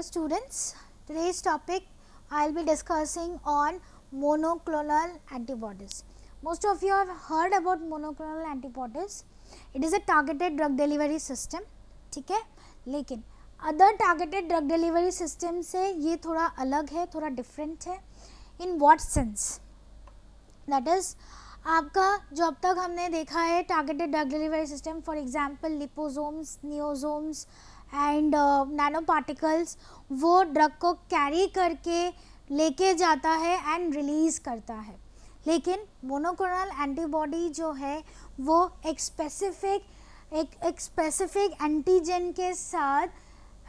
Students, today's topic I will be discussing on monoclonal antibodies. Most of you have heard about monoclonal antibodies. It is a targeted drug delivery system, ठीक है, लेकिन other targeted drug delivery system से ये थोड़ा अलग है, थोड़ा different है. In what sense? That is आपका जो अब तक हमने देखा है targeted drug delivery system, for example liposomes, niosomes and nano particles, वो ड्रग को कैरी करके लेके जाता है एंड रिलीज़ करता है. लेकिन मोनोक्लोनल एंटीबॉडी जो है वो एक स्पेसिफिक एंटीजन के साथ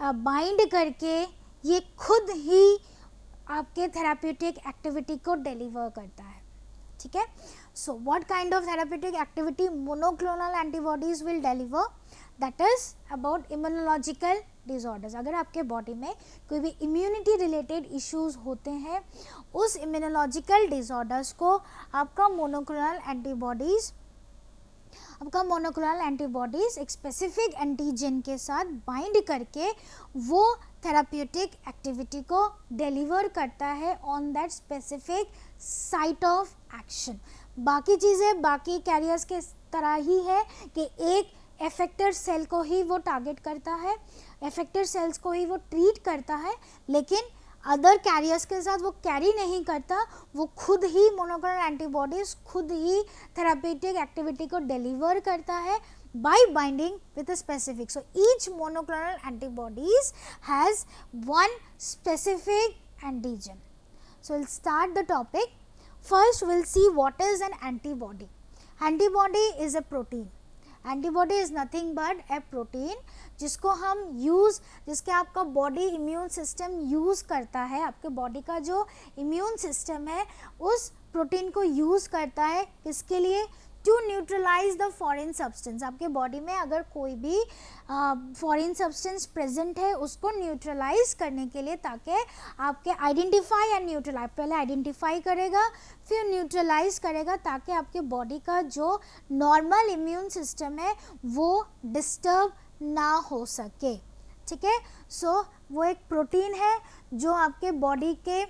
बाइंड करके ये खुद ही आपके थेराप्यूटिक एक्टिविटी को डिलीवर करता है. ठीक है. So what kind of therapeutic activity monoclonal antibodies will deliver? That is about immunological disorders. अगर आपके बॉडी में कोई भी इम्यूनिटी रिलेटेड इश्यूज होते हैं, उस इम्यूनोलॉजिकल डिसऑर्डर्स को आपका मोनोक्लोनल एंटीबॉडीज एक स्पेसिफिक एंटीजन के साथ बाइंड करके वो थेराप्यूटिक एक्टिविटी को डिलीवर करता है on that specific site of action. बाकी चीज़ें बाकी कैरियर्स के तरह ही है कि एक एफेक्टेड सेल को ही वो टारगेट करता है, एफेक्टेड सेल्स को ही वो ट्रीट करता है, लेकिन अदर कैरियर्स के साथ वो कैरी नहीं करता. वो खुद ही मोनोक्लोनल एंटीबॉडीज खुद ही थेराप्यूटिक एक्टिविटी को डिलीवर करता है by binding with a specific. So each monoclonal antibodies has one specific antigen. So we'll start the topic. First we'll see what is an antibody. Antibody is a protein. Antibody is nothing but a protein जिसको हम जिसके आपका body immune system use करता है. आपके body का जो immune system है उस प्रोटीन को यूज़ करता है. किसके लिए? To neutralize the foreign substance. आपके बॉडी में अगर कोई भी फॉरेन सब्सटेंस प्रेजेंट है उसको न्यूट्रलाइज करने के लिए, ताकि आपके आइडेंटिफाई एंड न्यूट्रलाइज, पहले आइडेंटिफाई करेगा फिर न्यूट्रलाइज करेगा, ताकि आपके बॉडी का जो नॉर्मल इम्यून सिस्टम है वो डिस्टर्ब ना हो सके. ठीक है. सो वो एक प्रोटीन है जो आपके बॉडी के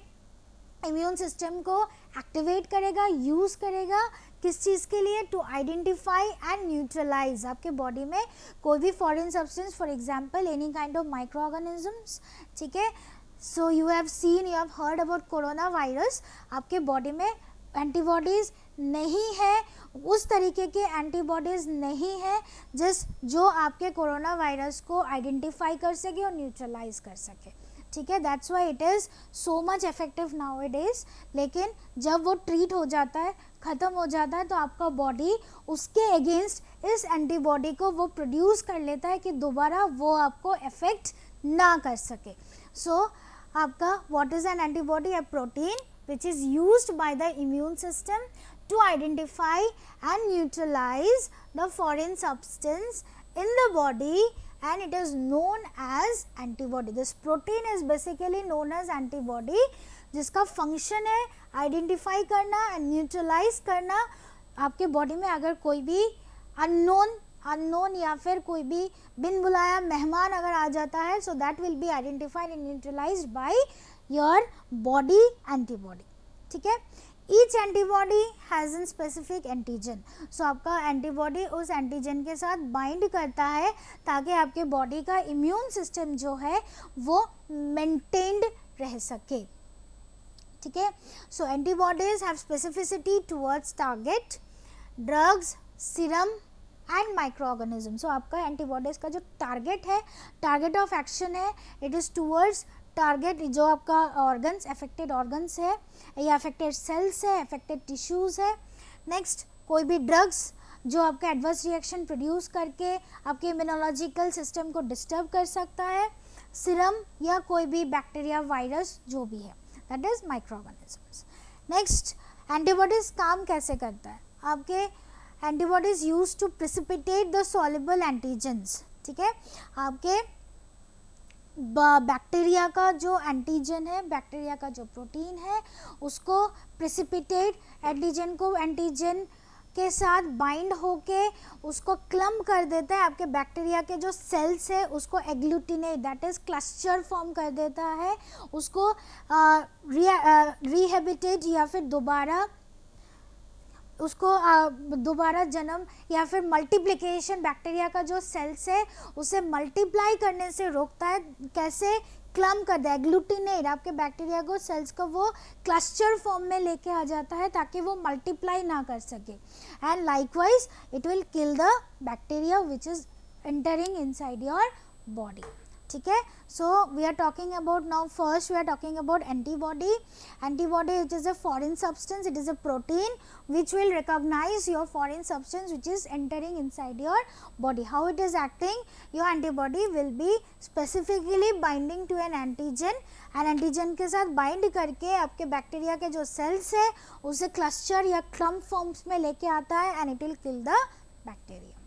इम्यून सिस्टम को एक्टिवेट करेगा, यूज़ करेगा. किस चीज़ के लिए? टू आइडेंटिफाई एंड न्यूट्रलाइज आपके बॉडी में कोई भी foreign substance, for example any kind of micro organisms. ठीक है. So you have heard about corona virus. आपके बॉडी में एंटीबॉडीज़ नहीं है, उस तरीके के एंटीबॉडीज़ नहीं है जो आपके कोरोना वायरस को आइडेंटिफाई कर सके और न्यूट्रलाइज कर सके. ठीक है. That's why it is so much effective now A days. लेकिन जब वो ट्रीट हो जाता है, ख़त्म हो जाता है, तो आपका बॉडी उसके अगेंस्ट इस एंटीबॉडी को वो प्रोड्यूस कर लेता है कि दोबारा वो आपको इफेक्ट ना कर सके. सो आपका what is an antibody? A protein which is used by the immune system to identify and neutralize the foreign substance in the body, and it is known as antibody. This protein is basically known as antibody, जिसका function है identify करना and neutralise करना. आपके body में अगर कोई भी unknown या फिर कोई भी बिन बुलाया मेहमान अगर आ जाता है, so that will be identified and neutralised by your body antibody. ठीक है. Each antibody has an specific antigen. So आपका एंटीबॉडी उस एंटीजन के साथ बाइंड करता है ताकि आपके बॉडी का इम्यून सिस्टम जो है वो मेंटेन्ड रह सके. ठीक है. So antibodies have specificity towards target drugs, serum and micro organism. So आपका एंटीबॉडीज का जो टारगेट है, टारगेट ऑफ एक्शन है, इट इज़ टूवर्ड्स टारगेट जो आपका ऑर्गन्स, अफेक्टेड ऑर्गन्स है या अफेक्टेड सेल्स है, अफेक्टेड टिश्यूज़ है. नेक्स्ट कोई भी ड्रग्स जो आपका एडवर्स रिएक्शन प्रोड्यूस करके आपके इम्यूनोलॉजिकल सिस्टम को डिस्टर्ब कर सकता है. सीरम या कोई भी बैक्टीरिया, वायरस जो भी है, that is microorganisms. Next antibodies काम कैसे करता है? आपके antibodies use to precipitate the soluble antigens. ठीक है. आपके बैक्टीरिया का जो एंटीजन है, बैक्टीरिया का जो प्रोटीन है, उसको प्रेसिपिटेट एंटीजन को एंटीजन के साथ बाइंड होके उसको क्लम्प कर देता है, आपके बैक्टीरिया के जो सेल्स है उसको agglutinate that is cluster form कर देता है, उसको रिहेबिटेट या फिर दोबारा जन्म या फिर मल्टीप्लिकेशन, बैक्टीरिया का जो सेल्स है उसे मल्टीप्लाई करने से रोकता है। कैसे? क्लम्प कर दे, एग्लूटिनेट, आपके बैक्टीरिया को सेल्स को वो क्लस्टर फॉर्म में लेके आ जाता है ताकि वो मल्टीप्लाई ना कर सके। And likewise it will kill the bacteria which is entering inside your body. ठीक है, so we are talking about now, first we are talking about antibody. Antibody it is a foreign substance, it is a protein which will recognize your foreign substance which is entering inside your body. How it is acting? Your antibody will be specifically binding to an antigen and antigen के साथ bind करके आपके bacteria के जो cells है उसे cluster या clump forms में लेके आता है and it will kill the bacteria.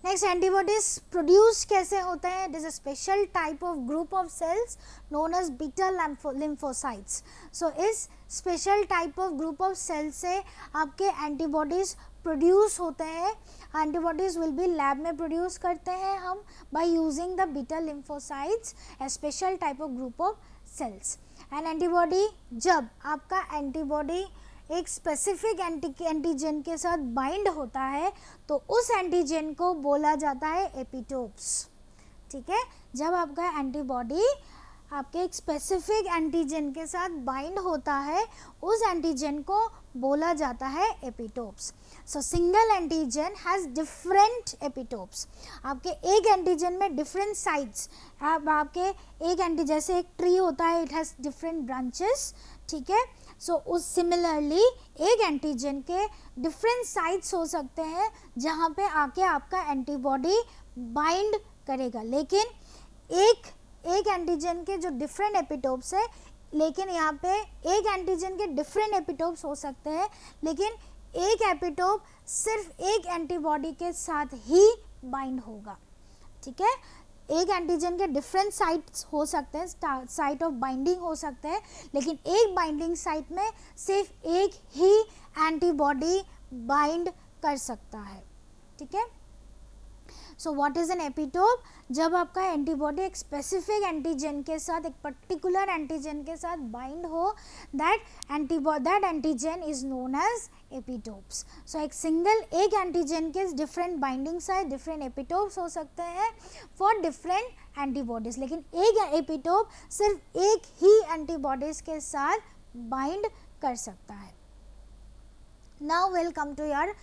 Next, antibodies produce कैसे होते हैं? It is a special type of group of cells known as beta lymphocytes. So इस special type of group of cells से आपके एंटीबॉडीज प्रोड्यूस होते हैं। Antibodies will be lab में produce करते हैं हम by using the beta lymphocytes, a special type of group of cells. And antibody, जब आपका एंटीबॉडी एक स्पेसिफिक एंटीजन के साथ बाइंड होता है तो उस एंटीजन को बोला जाता है एपिटोप्स। ठीक है, जब आपका एंटीबॉडी आपके एक स्पेसिफिक एंटीजन के साथ बाइंड होता है उस एंटीजन को बोला जाता है epitopes. So single antigen has different epitopes. आपके एक एंटीजन में डिफरेंट साइट्स, आपके एक एंटी जैसे एक ट्री होता है, इट हैज़ डिफरेंट ब्रांचेस। ठीक है, सो उस सिमिलरली एक एंटीजन के डिफरेंट साइट्स हो सकते हैं जहाँ पे आके आपका एंटीबॉडी बाइंड करेगा, लेकिन एक एंटीजन के जो डिफरेंट एपिटोप्स है, लेकिन यहाँ पे एक एंटीजन के डिफरेंट एपिटोप्स हो सकते हैं, लेकिन एक एपिटोप सिर्फ एक एंटीबॉडी के साथ ही बाइंड होगा। ठीक है, एक एंटीजन के डिफरेंट साइट्स हो सकते हैं, साइट ऑफ बाइंडिंग हो सकते हैं, लेकिन एक बाइंडिंग साइट में सिर्फ एक ही एंटीबॉडी बाइंड कर सकता है। ठीक है, so what is an epitope? जब आपका एंटीबॉडी एक स्पेसिफिक एंटीजन के साथ, एक पर्टिकुलर एंटीजन के साथ बाइंड हो, that antigen is known as epitopes. So एक एंटीजन के different binding site, different epitopes हो सकते हैं फॉर डिफरेंट एंटीबॉडीज, लेकिन एक एपिटोप सिर्फ एक ही एंटीबॉडीज के साथ बाइंड कर सकता है। Now will come to your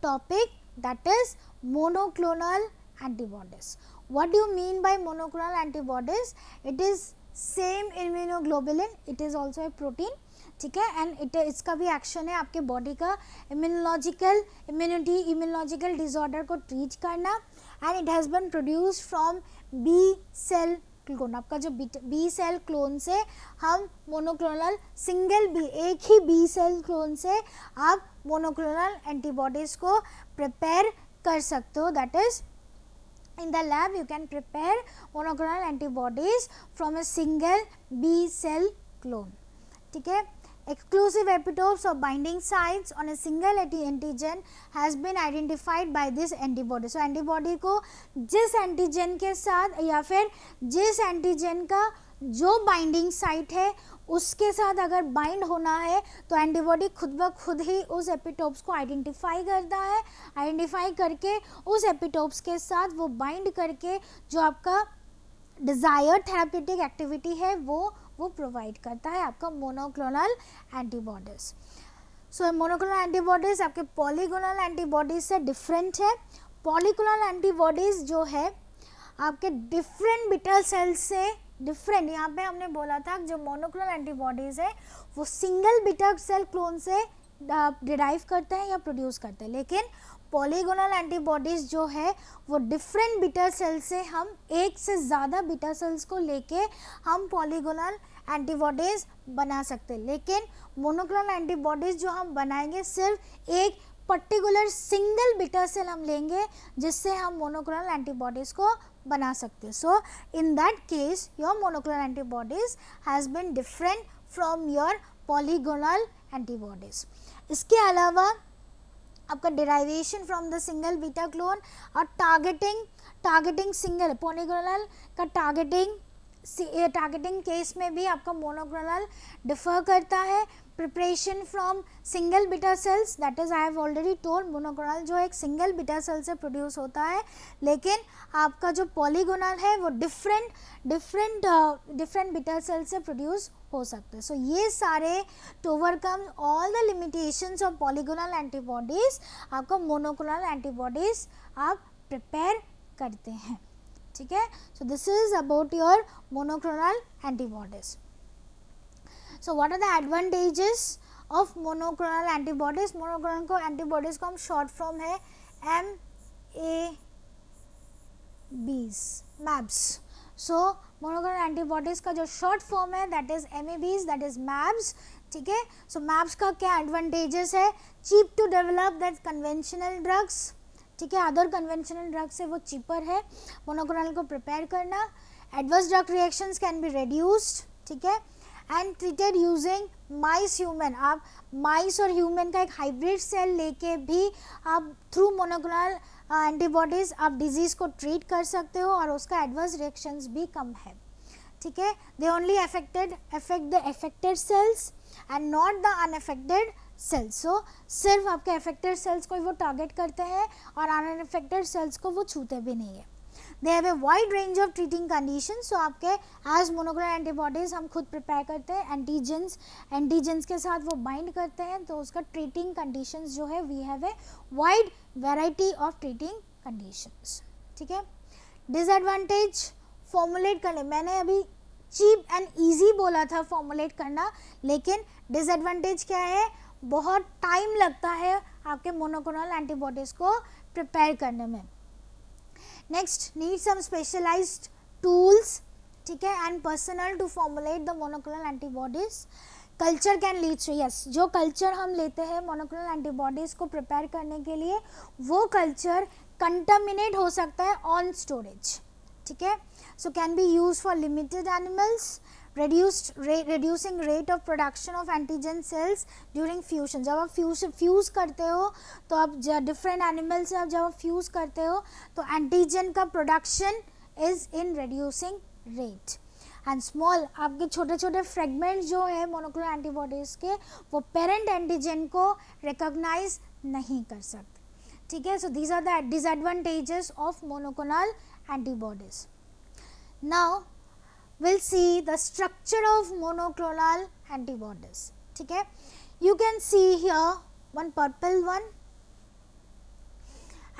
topic, that is monoclonal antibodies. What do you mean by monoclonal antibodies? It is same immunoglobulin, it is also a protein. ठीक है, एंड इसका भी एक्शन है आपके बॉडी का इम्यूनोलॉजिकल डिसऑर्डर को treat करना, and it has been produced from B cell clone. आपका जो बी सेल क्लोन से हम मोनोक्लोनल एक ही बी सेल क्लोन से आप मोनोक्लोनल एंटीबॉडीज़ को प्रिपेयर कर सकते हो। That is in the lab you can prepare monoclonal antibodies from a single B cell clone. ठीक है, exclusive epitopes or binding sites on a single antigen has been identified by this antibody. So antibody को जिस antigen के साथ या फिर जिस antigen का जो बाइंडिंग साइट है उसके साथ अगर बाइंड होना है तो एंटीबॉडी खुद ब खुद ही उस एपिटोप्स को आइडेंटिफाई करता है, आइडेंटिफाई करके उस एपिटोप्स के साथ वो बाइंड करके जो आपका डिज़ायर्ड थेराप्यूटिक एक्टिविटी है वो प्रोवाइड करता है आपका मोनोक्लोनल एंटीबॉडीज़। सो मोनोक्लोनल एंटीबॉडीज़ आपके पॉलीक्लोनल एंटीबॉडीज़ से डिफरेंट है। पॉलीक्लोनल एंटीबॉडीज़ जो है आपके डिफरेंट बीटा सेल्स से डिफरेंट, यहाँ पे हमने बोला था जो मोनोक्लोनल एंटीबॉडीज़ है वो सिंगल बीटा सेल क्लोन से डिराइव करते हैं या प्रोड्यूस करते हैं, लेकिन पॉलीगोनल एंटीबॉडीज़ जो है वो डिफरेंट बीटा सेल से हम एक से ज़्यादा बीटा सेल्स को लेके हम पॉलीगोनल एंटीबॉडीज़ बना सकते हैं, लेकिन मोनोक्लोनल एंटीबॉडीज़ जो हम बनाएंगे सिर्फ एक पर्टिकुलर सिंगल बीटा सेल हम लेंगे जिससे हम मोनोक्लोनल एंटीबॉडीज को बना सकते हैं. So in that case your monoclonal antibodies has been different from your polyclonal antibodies. इसके अलावा आपका derivation from the single beta clone और टारगेटिंग सिंगल पॉलीगोनल का टारगेटिंग केस में भी आपका मोनोक्लोनल डिफर करता है. Preparation from single beta cells, that is I have already told, monoclonal जो एक सिंगल बीटा सेल से प्रोड्यूस होता है, लेकिन आपका जो पॉलीगोनल है वो डिफरेंट बीटा सेल से प्रोड्यूस हो सकते हैं. सो ये सारे to overcome all the limitations of polyclonal antibodies आपका मोनोक्लोनल एंटीबॉडीज आप प्रिपेयर करते हैं. ठीक है. So this is about your monoclonal antibodies. So what are the advantages of monoclonal antibodies? Monoclonal को एंटीबॉडीज को हम शॉर्ट फॉर्म है MABs. सो मोनोक्लोनल एंटीबॉडीज का जो शॉर्ट फॉर्म है that is MABs, that is MABs. ठीक है. So MABs का क्या एडवांटेजेस है? Cheap to develop that conventional drugs. ठीक है. अदर कन्वेंशनल ड्रग्स से वो चीपर है मोनोक्लोनल को प्रिपेयर करना. Adverse drug reactions can be reduced. ठीक है. And treated using mice human. आप माइस और ह्यूमन का एक हाइब्रिड सेल लेके भी आप थ्रू मोनोक्लोनल एंटीबॉडीज आप डिजीज़ को ट्रीट कर सकते हो और उसका एडवर्स रिएक्शंस भी कम है. ठीक है. They only affect the affected cells and not the unaffected cells. So सिर्फ आपके अफेक्टेड सेल्स को वो टारगेट करते हैं और अनअफेक्टेड सेल्स को वो छूते भी नहीं है. They have a wide range of treating condition. So आपके एज मोनोक्लोनल एंटीबॉडीज हम खुद प्रिपेयर करते हैं, एंटीजेंस के साथ वो बाइंड करते हैं, तो उसका ट्रीटिंग कंडीशंस जो है we have a wide variety of treating conditions. ठीक है. डिसएडवांटेज फॉर्मुलेट करने, मैंने अभी चीप एंड ईजी बोला था फॉर्मुलेट करना, लेकिन डिसएडवांटेज क्या है? बहुत टाइम लगता है आपके मोनोक्लोनल एंटीबॉडीज को प्रिपेयर करने में. Next, need some specialized tools. ठीक है. And personal to formulate the monoclonal antibodies. Culture can lead to, yes, जो कल्चर हम लेते हैं मोनोक्लोनल एंटीबॉडीज को प्रिपेयर करने के लिए वो कल्चर कंटामिनेट हो सकता है ऑन स्टोरेज. ठीक है. So can be use for limited animals. reducing rate of production of antigen cells during fusion. जब आप फ्यूज करते हो तो आप डिफरेंट एनिमल से जब आप फ्यूज करते हो तो एंटीजन का production is in reducing rate. And small आपके छोटे छोटे फ्रेगमेंट्स जो है मोनोक्लोनल एंटीबॉडीज के वो पेरेंट एंटीजन को रिकॉग्नाइज नहीं कर सकते. ठीक है. So these are the disadvantages of monoclonal antibodies. Now we'll see the structure of monoclonal antibodies. ठीक है. You can see here one purple one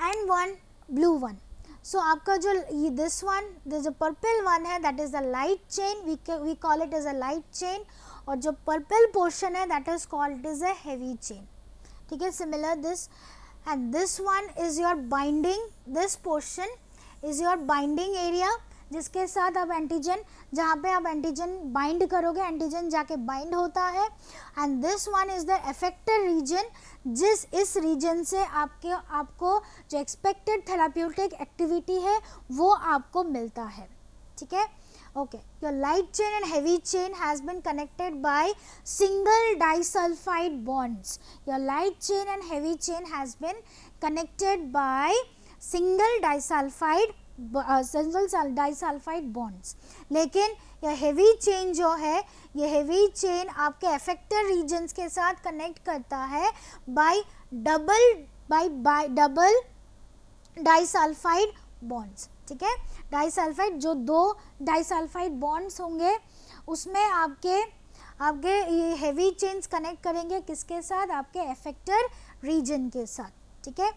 and one blue one. So आपका जो this one, there's a purple one है, that is the light chain. We call it as a light chain. और जो purple portion है that is called as a heavy chain. ठीक है. Similar this and this one is your binding. This portion is your binding area. जिसके साथ आप antigen, जहाँ पे आप एंटीजन बाइंड करोगे एंटीजन जाके बाइंड होता है. And this one is the affected region, इस रीजन से आपको जो एक्सपेक्टेड थेराप्यूटिक एक्टिविटी है वो आपको मिलता है. ठीक है. Okay, your light chain and heavy chain has been connected by single disulfide bonds. Your light chain and heavy chain has been connected by single disulfide bonds. लेकिन यह हेवी चेन जो है, ये हेवी चेन आपके affected regions के साथ connect करता है बाय डबल डाइसल्फाइड बॉन्ड्स. ठीक है. डाइसल्फाइड, जो दो डाइसल्फाइड बॉन्ड्स होंगे उसमें आपके ये हेवी चेन्स कनेक्ट करेंगे किसके साथ? आपके अफेक्टेड रीजन के साथ. ठीक है.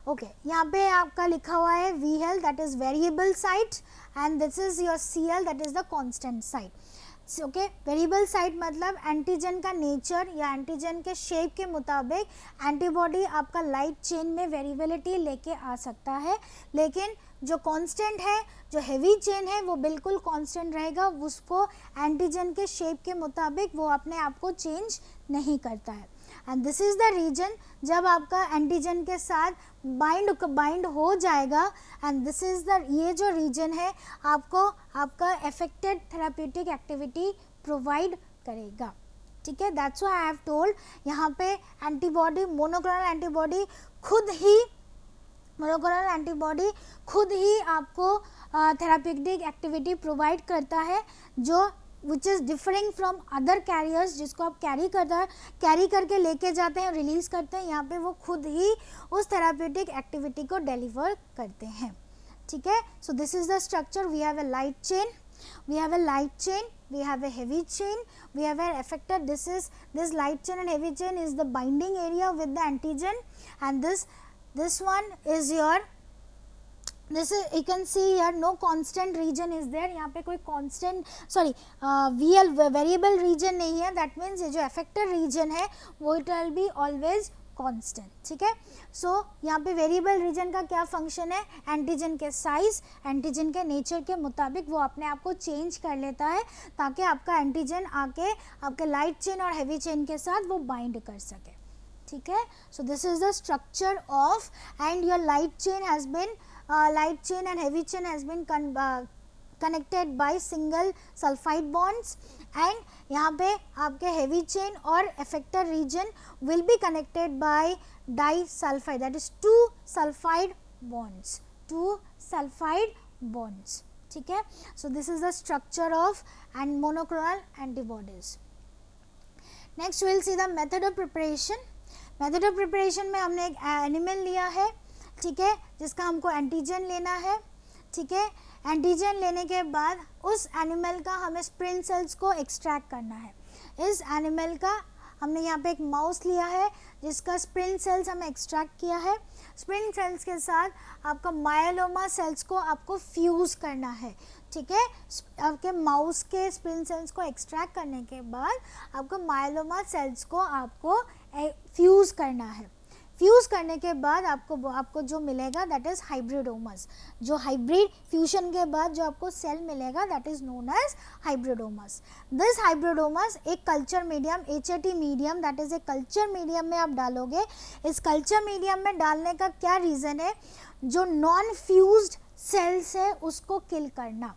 ओके, यहाँ पे आपका लिखा हुआ है VL, that is variable site, and this is your CL, that is the constant site. Okay. Variable site मतलब एंटीजन का नेचर या एंटीजन के शेप के मुताबिक एंटीबॉडी आपका लाइट चेन में वेरिएबिलिटी लेके आ सकता है, लेकिन जो कांस्टेंट है, जो हेवी चेन है वो बिल्कुल कांस्टेंट रहेगा. उसको एंटीजन के शेप के मुताबिक वो अपने आप को चेंज नहीं करता है. And this is the reason जब आपका एंटीजन के साथ बाइंड हो जाएगा, एंड दिस इज द, ये जो रीजन है आपको आपका एफेक्टेड थेराप्यूटिक एक्टिविटी प्रोवाइड करेगा, ठीक है। That's why I have told, यहाँ पे एंटीबॉडी, मोनोक्लोनल एंटीबॉडी खुद ही आपको थेराप्यूटिक एक्टिविटी प्रोवाइड करता है, जो which is differing from other carriers, जिसको आप कैरी करके लेके जाते हैं, रिलीज करते हैं, यहाँ पे वो खुद ही उस थेराप्यूटिक एक्टिविटी को डिलीवर करते हैं, ठीक है। So this is the structure, we have a light chain, we have a heavy chain, we have an effector. This light chain and heavy chain is the binding area with the antigen, and this one is your, this is, you can see here no constant region is there, यहाँ पे कोई constant variable region नहीं है, that means ये जो effector region है वो it will be always constant, ठीक है। सो यहाँ पे वेरिएबल रीजन का क्या फंक्शन है, एंटीजन के साइज, एंटीजन के नेचर के मुताबिक वो अपने आप को चेंज कर लेता है ताकि आपका एंटीजन आके आपके लाइट चेन और हैवी चेन के साथ वो बाइंड कर सके, ठीक है। So this is the structure of, and your light chain and heavy chain has been connected by single sulfide bonds, and यहाँ पे आपके heavy chain और effector region will be connected by disulfide, that is two sulfide bonds, ठीक है। So this is the structure of and monoclonal antibodies. Next we will see the method of preparation. Method of preparation में हमने एक animal लिया है, ठीक है, जिसका हमको एंटीजन लेना है, ठीक है। एंटीजन लेने के बाद उस एनिमल का हमें स्प्रिंग सेल्स को एक्सट्रैक्ट करना है। इस एनिमल का हमने यहाँ पे एक माउस लिया है जिसका स्प्रिंग सेल्स हमें एक्सट्रैक्ट किया है। स्प्रिंग सेल्स के साथ आपका मायोलोमा सेल्स को आपको फ्यूज़ करना है, ठीक है। आपके माउस के स्प्रिंग सेल्स को एक्सट्रैक्ट करने के बाद आपको मायोलोमा सेल्स को आपको फ्यूज़ करना है। फ्यूज़ करने के बाद आपको जो मिलेगा दैट इज़ हाइब्रिडोमस। जो हाइब्रिड फ्यूजन के बाद जो आपको सेल मिलेगा that is known as hybridomas. This hybridomas एक culture medium, HAT medium, that is a culture medium में आप डालोगे। इस कल्चर मीडियम में डालने का क्या रीज़न है, जो नॉन फ्यूज्ड सेल्स है उसको किल करना,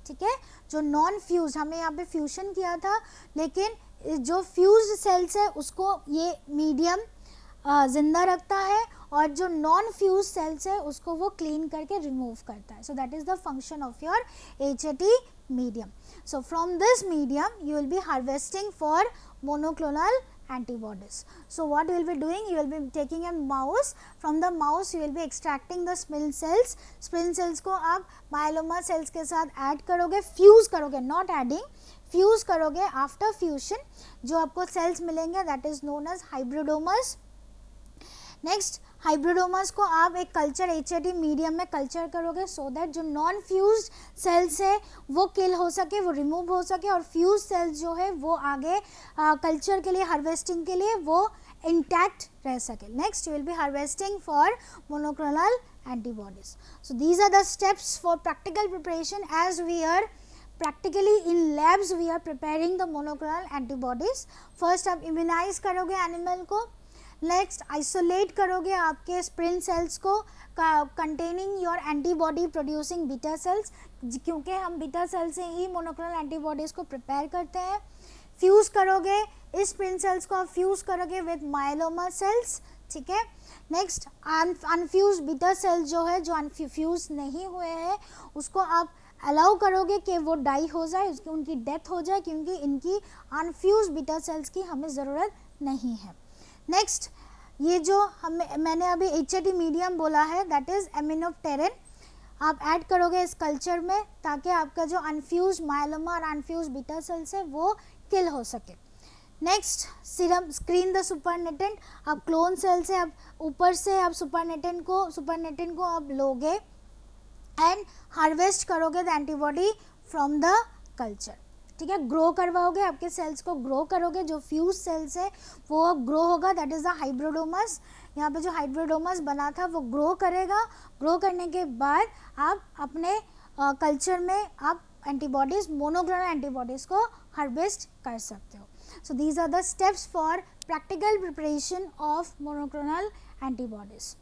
ठीक है। जो नॉन फ्यूज, हमें यहाँ पे फ्यूजन किया था, लेकिन जो फ्यूज्ड सेल्स है उसको ये मीडियम जिंदा रखता है, और जो नॉन फ्यूज सेल्स है उसको वो क्लीन करके रिमूव करता है। So that is the function of your HAT medium. So from this medium you will be harvesting for monoclonal antibodies. So what you will be doing, you will be taking a mouse, from the mouse you will be extracting the spleen cells. spleen cells को आप myeloma cells के साथ add करोगे, fuse करोगे, not adding, fuse करोगे। After fusion जो आपको cells मिलेंगे that is known as hybridomas. Next hybridomas को आप एक कल्चर HAT मीडियम में कल्चर करोगे सो दैट जो नॉन फ्यूज्ड सेल्स है वो किल हो सके, वो रिमूव हो सके, और फ्यूज सेल्स जो है वो आगे कल्चर के लिए, हार्वेस्टिंग के लिए वो इंटैक्ट रह सके। Next you will be harvesting for monoclonal antibodies. So these are the steps for practical preparation as we are practically in labs we are preparing the monoclonal antibodies. First आप immunize करोगे animal को, next isolate करोगे आपके spring sales को containing your antibody producing beta cells, क्योंकि हम beta cell से ही monoclonal antibodies को प्रिपेयर करते हैं। फ्यूज़ करोगे, इस स्प्रिंग सेल्स को आप फ्यूज़ करोगे विद मायोलोमा सेल्स, ठीक है। नेक्स्ट अनफ्यूज बीटा सेल्स जो है, जो अनफ्यूज नहीं हुए हैं, उसको आप अलाउ करोगे कि वो डाई हो जाए, उसकी उनकी डेथ हो जाए, क्योंकि इनकी अनफ्यूज बीटा सेल्स की हमें ज़रूरत नहीं है। नेक्स्ट ये जो मैंने अभी HAT मीडियम बोला है दैट इज़ एमिनोप्टेरिन, आप ऐड करोगे इस कल्चर में ताकि आपका जो अनफ्यूज मायोलोमा और अनफ्यूज बीटा सेल्स है वो किल हो सके। Next serum screen the supernatant, आप क्लोन सेल से आप ऊपर से आप सुपरनेटेंट को आप लोगे एंड हार्वेस्ट करोगे the antibody from the culture, ठीक है। ग्रो करवाओगे, आपके सेल्स को ग्रो करोगे, जो फ्यूज सेल्स है वो ग्रो होगा, दैट इज़ द हाइब्रिडोमस। यहाँ पे जो हाइब्रिडोमस बना था वो ग्रो करेगा। ग्रो करने के बाद आप अपने कल्चर में आप एंटीबॉडीज़, मोनोक्लोनल एंटीबॉडीज़ को हार्वेस्ट कर सकते हो। So these are the steps for practical preparation of monoclonal antibodies.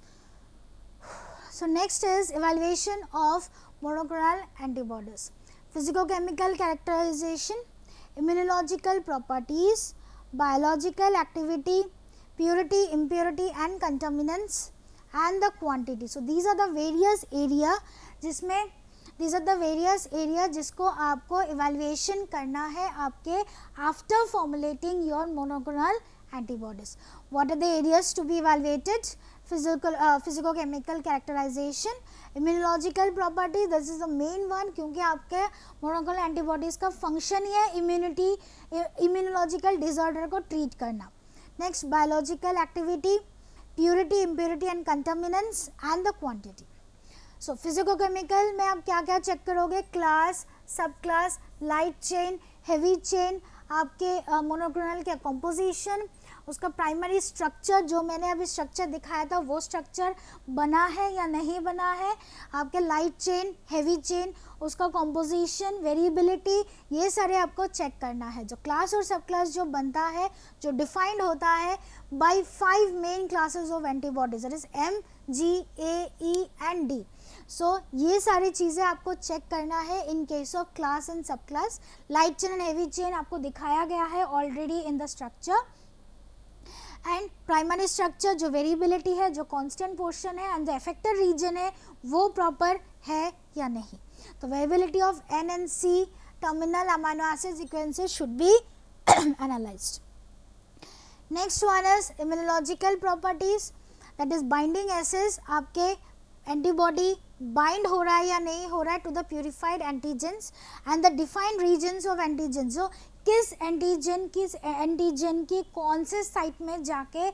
So next is evaluation of monoclonal antibodies. Physicochemical characterization, immunological properties, biological activity, purity, impurity and contaminants and the quantity. So these are the various area जिसमें जिसको आपको evaluation करना है आपके after formulating your monoclonal antibodies. What are the areas to be evaluated? Physicochemical characterization, immunological properties, this is the main one क्योंकि आपके monoclonal antibodies का function ही है immunological disorder को treat करना. Next, biological activity, purity, impurity and contaminants and the quantity. So physicochemical में आप क्या क्या चेक करोगे? क्लास, सब class, light chain, heavy chain, आपके मोनोक्लोनल के कंपोजिशन, उसका प्राइमरी स्ट्रक्चर, जो मैंने अभी स्ट्रक्चर दिखाया था वो स्ट्रक्चर बना है या नहीं बना है, आपके लाइट चेन, हेवी चेन, उसका कंपोजिशन, वेरिएबिलिटी, ये सारे आपको चेक करना है. जो क्लास और सब क्लास जो बनता है, जो डिफाइंड होता है by 5 main classes of antibodies, that is M, G, A, E and D. So ये सारी चीज़ें आपको चेक करना है in case of class and sub class. Light chain and heavy chain आपको दिखाया गया है already in the structure. And primary structure जो वेरिएबिलिटी है, जो कांस्टेंट पोर्शन है एंड द अफेक्टेड रीजन है वो प्रॉपर है या नहीं. तो variability of N and C terminal amino acid sequences should be analyzed. Next one is immunological properties, that is binding assays, आपके एंटीबॉडी बाइंड हो रहा है या नहीं हो रहा है to the purified antigens and the defined regions of antigens. जो किस एंटीजन की कौन से साइट में जाके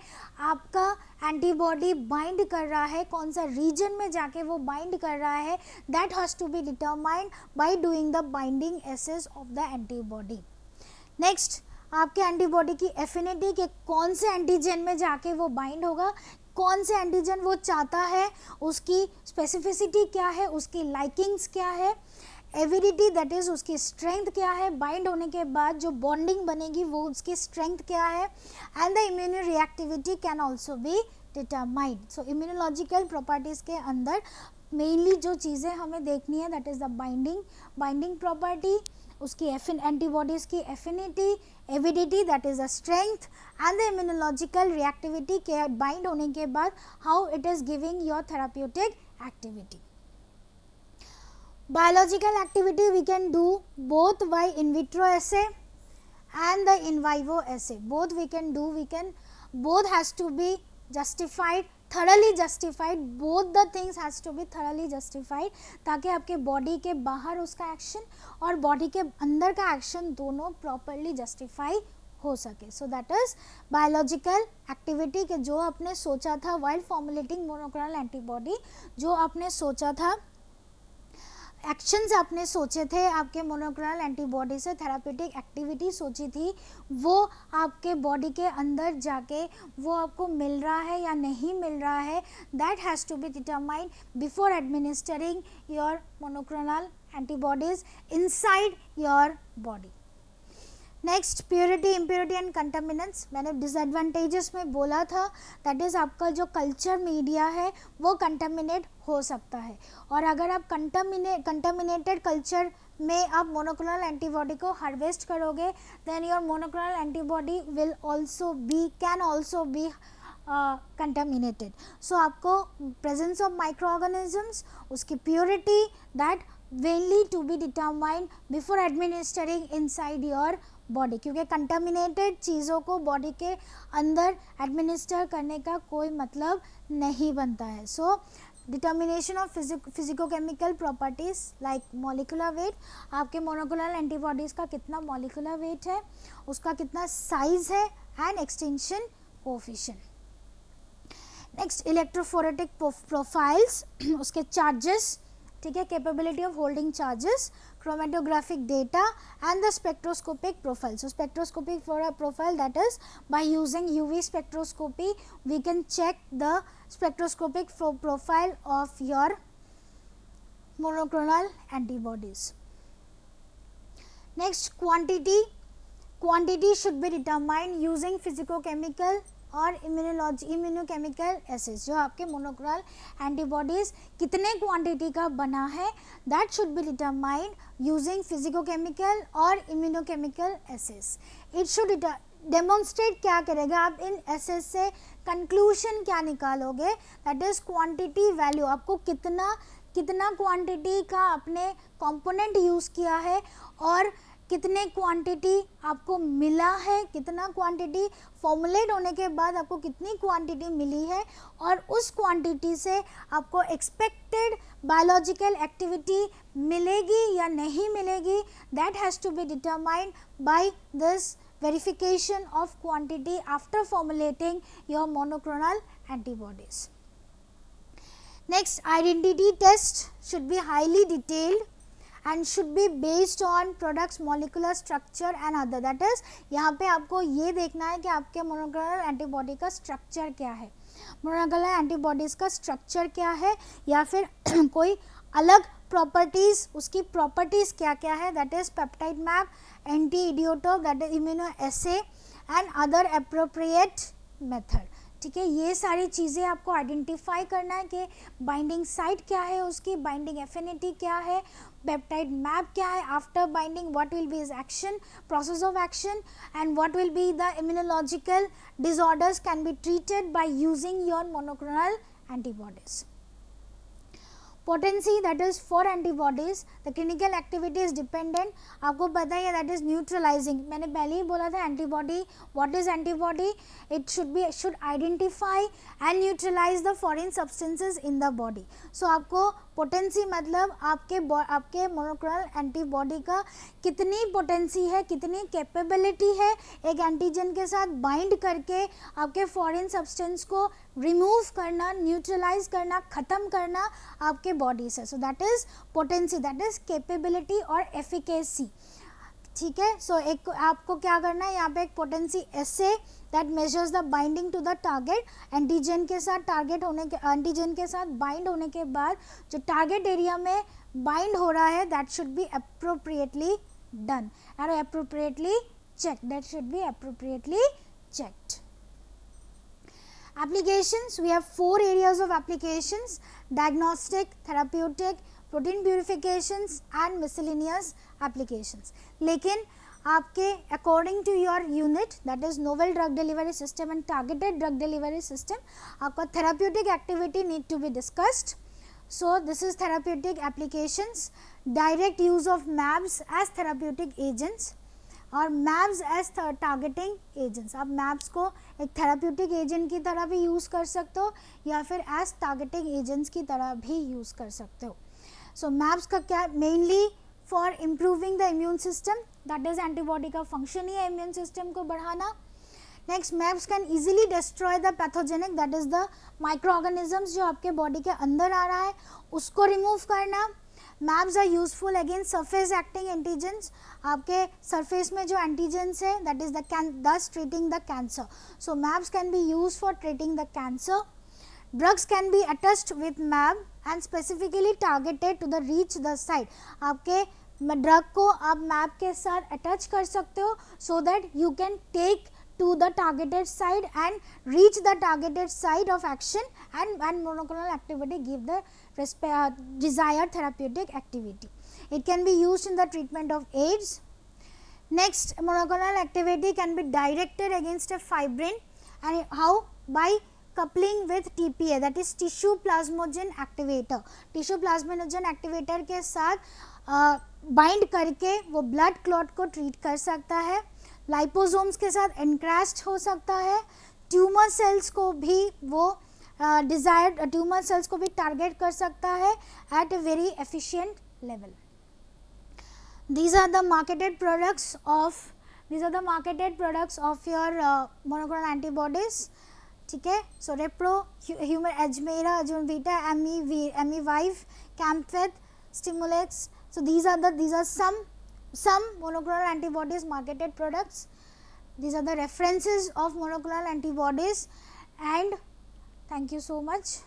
आपका एंटीबॉडी बाइंड कर रहा है, कौन सा रीजन में जाके वो बाइंड कर रहा है, that has to be determined by doing the binding assays of the antibody. Next, आपके एंटीबॉडी की एफिनिटी के कौन से एंटीजन में जाके वो बाइंड होगा, कौन से एंटीजन वो चाहता है, उसकी स्पेसिफिसिटी क्या है, उसकी लाइकिंग्स क्या है, एविडिटी दैट इज उसकी स्ट्रेंथ क्या है, बाइंड होने के बाद जो बॉन्डिंग बनेगी वो उसकी स्ट्रेंथ क्या है, and the immune reactivity can also be determined. So immunological properties के अंदर मेनली जो चीज़ें हमें देखनी है that is the binding property, उसकी एंटीबॉडीज़ की affinity, avidity that is the strength and the immunological reactivity के बाइंड होने के बाद how it is giving your therapeutic activity. Biological activity we can do both by in vitro assay and the in vivo assay. Both we can do, both has to be justified, thoroughly justified. Both the things has to be thoroughly justified ताकि आपके body के बाहर उसका action और body के अंदर का action दोनों प्रॉपरली जस्टिफाई हो सके. So that is biological activity के जो आपने सोचा था वाइल फॉर्मुलेटिंग मोनोक्लोनल एंटीबॉडी, जो आपने सोचा था, एक्शंस आपने सोचे थे आपके मोनोक्लोनल एंटीबॉडी से, थेराप्यूटिक एक्टिविटी सोची थी, वो आपके बॉडी के अंदर जाके वो आपको मिल रहा है या नहीं मिल रहा है, that has to be determined before administering your monoclonal antibodies inside your body. Next, purity, impurity and contaminants. मैंने डिसएडवांटेजेस में बोला था दैट इज़ आपका जो कल्चर मीडिया है वो कंटामिनेट हो सकता है, और अगर आप कंटामिनेटेड कल्चर में आप मोनोक्लोनल एंटीबॉडी को हार्वेस्ट करोगे then your monoclonal antibody can also be contaminated. So आपको प्रेजेंस ऑफ माइक्रो ऑर्गेनिजम्स, उसकी purity, that mainly to be determined before administering inside your body, क्योंकि कंटामिनेटेड चीज़ों को बॉडी के अंदर एडमिनिस्टर करने का कोई मतलब नहीं बनता है. So determination of physicochemical properties like molecular weight, आपके मोनोक्लोनल एंटीबॉडीज़ का कितना मॉलिकुलर वेट है, उसका कितना साइज है, and extension coefficient. Next, electrophoretic profiles, उसके चार्जेस, ठीक है, capability of holding charges, chromatographic data and the spectroscopic profile. So spectroscopic profile, that is by using UV spectroscopy we can check the spectroscopic profile of your monoclonal antibodies. Next, quantity, quantity should be determined using physicochemical और immunochemical assays. जो आपके monoclonal antibodies कितने quantity का बना है that should be determined using physicochemical और immunochemical assays. It should demonstrate क्या करेगा, आप इन assays से conclusion क्या निकालोगे, that is quantity value, आपको कितना क्वांटिटी का आपने कंपोनेंट यूज़ किया है और कितने क्वांटिटी आपको मिला है, कितना क्वांटिटी फॉर्मुलेट होने के बाद आपको कितनी क्वांटिटी मिली है और उस क्वांटिटी से आपको एक्सपेक्टेड बायोलॉजिकल एक्टिविटी मिलेगी या नहीं मिलेगी, that has to be determined by this verification of quantity after formulating your monoclonal antibodies. Next, identity test should be highly detailed and should be based on products molecular structure and other, that is यहाँ पे आपको ये देखना है कि आपके monoclonal antibody का structure क्या है, monoclonal antibodies का structure क्या है या फिर कोई अलग प्रॉपर्टीज़, उसकी प्रॉपर्टीज़ क्या क्या है, that is peptide map, anti idiotope, that is immunoassay and other appropriate method. ठीक है, ये सारी चीज़ें आपको आइडेंटिफाई करना है कि बाइंडिंग साइट क्या है, उसकी बाइंडिंग एफिनिटी क्या है, पेप्टाइड मैप क्या है, after binding what will be is action, process of action and what will be the immunological disorders can be treated by using your monoclonal antibodies. Potency, that is for antibodies, the clinical activity is dependent. आपको पता है that is neutralizing. मैंने पहले ही बोला था antibody. What is antibody? It should identify and neutralize the foreign substances in the body. So आपको potency मतलब आपके मोनोक्लोनल एंटीबॉडी का कितनी पोटेंसी है, कितनी कैपेबिलिटी है एक एंटीजन के साथ बाइंड करके आपके फॉरेन सब्सटेंस को रिमूव करना, न्यूट्रलाइज करना, ख़त्म करना आपके बॉडी से. So that is potency, that is capability और एफिकेसी. ठीक है, सो एक आपको क्या करना है, यहाँ पे एक potency assay that measures the binding to the target. Antigen के साथ एंटीजन के साथ बाइंड होने के बाद जो टारगेट एरिया में बाइंड हो रहा है that should be appropriately done और appropriately check, that should be appropriately checked. Applications, we have 4 areas of applications: diagnostic, therapeutic, protein purifications and miscellaneous applications. लेकिन आपके according to your unit, that is novel drug delivery system and targeted drug delivery system, आपका therapeutic activity need to be discussed. So this is therapeutic applications: direct use of MABs as therapeutic agents और MABs as targeting agents. आप MABs को एक therapeutic agent की तरह भी use कर सकते हो या फिर as targeting agents की तरह भी यूज़ कर सकते हो. So MABs का क्या, mainly for improving the immune system, that is antibody का function ही है immune system को बढ़ाना. Next, MABs can easily destroy the pathogenic, that is the microorganisms जो आपके body के अंदर आ रहा है उसको remove करना. MABs are useful against surface acting antigens. आपके surface में जो antigens है that is thus treating the cancer. So MABs can be used for treating the cancer. Drugs can be attached with MAB and specifically targeted to the reach the site. आपके drug को आप map के साथ attach कर सकते हो so that you can take to the targeted site and reach the targeted site of action and monoclonal activity give the desired therapeutic activity. It can be used in the treatment of AIDS. Next, monoclonal activity can be directed against a fibrin, and how? By coupling with TPA, that is tissue plasmogen activator. Tissue plasmogen activator के साथ bind करके वो blood clot को treat कर सकता है. Liposomes के साथ एनक्रास्ट हो सकता है. ट्यूमर सेल्स को भी वो डिजायर्ड ट्यूमर सेल्स को भी टारगेट कर सकता है at a very efficient level. These are the marketed products of your monoclonal antibodies. ठीक है, so Repro, Ajmera, Ajunvita, Amivive, Campved, Stimulex. So these are some monoclonal antibodies marketed products. These are the references of monoclonal antibodies, and thank you so much.